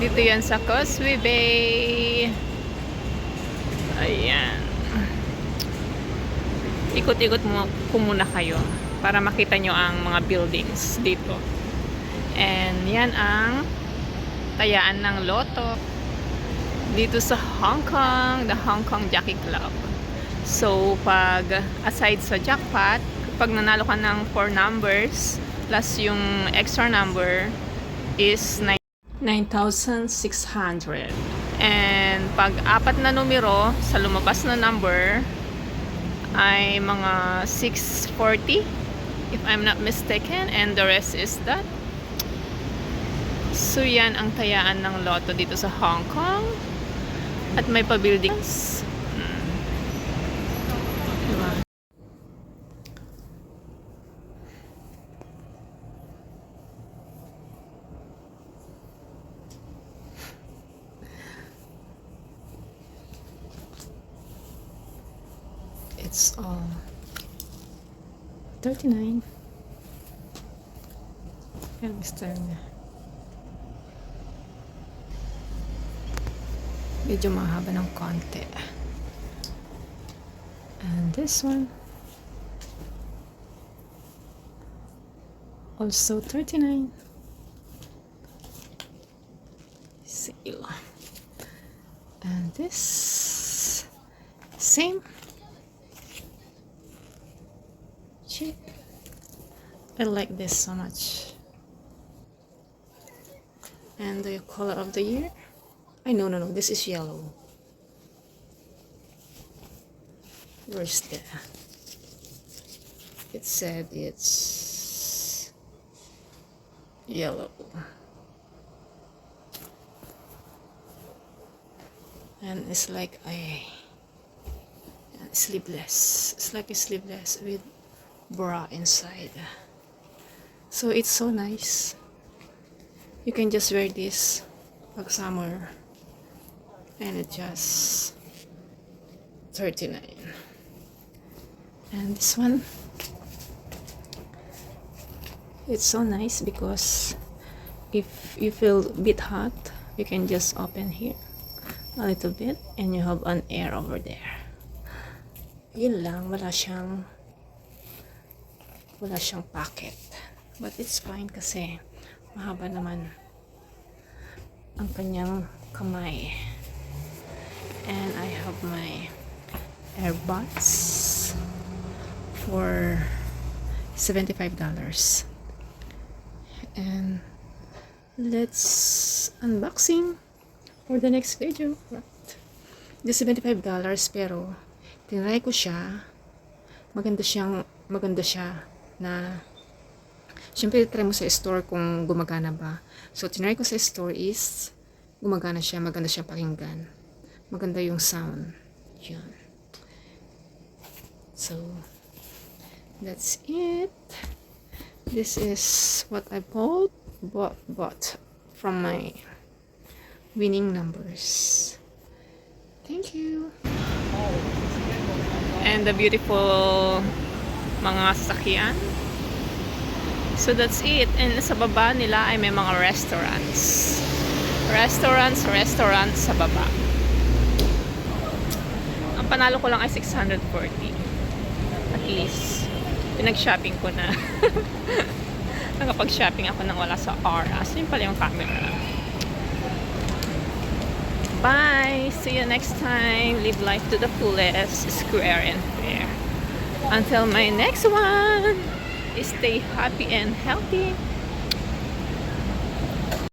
Dito yan sa Causeway Bay. Ayan. Ikot-ikot ko muna kayo para makita nyo ang mga buildings dito. And yan ang tayaan ng Lotto dito sa Hong Kong, the Hong Kong Jockey Club. So, pag aside sa jackpot, pag nanalo ka ng 4 numbers plus yung extra number is 9,600. And pag 4 na numero sa lumabas na number ay mga 640 if I'm not mistaken, and the rest is that. So yan ang tayaan ng Lotto dito sa Hong Kong. At may pa-buildings. Diba? It's all 39. Yan, Mr. Medyo mahaba ng konti. And this one also 39. Sale. And this same. Cheap. I like this so much. And the color of the year, no, this is yellow. Where's the? It said it's yellow. And it's like a sleeveless. It's like a sleeveless with bra inside. So it's so nice. You can just wear this pag summer. And it just 39. And this one, it's so nice because if you feel a bit hot, you can just open here a little bit and you have an air over there. Yun lang, wala siyang pocket, but it's fine kasi mahaba naman ang kanyang kamay. And I have my earbuds for $75. And let's unboxing for the next video. The $75 pero tinry ko siya. Maganda siya na syempre try mo sa store kung gumagana ba. So tinry ko sa store is gumagana siya, maganda siya pakinggan. Maganda yung sound. Yan. So, that's it. This is what I bought from my winning numbers. Thank you. And the beautiful mga sasakyan. So, that's it. And sa baba nila ay may mga restaurants. Restaurants sa baba. Ang panalo ko lang ay 640. At least, pinag-shopping ko na. Nakapag-shopping ako nang wala sa oras. Yun pala yung camera. Bye! See you next time. Live life to the fullest, square and fair. Until my next one, stay happy and healthy.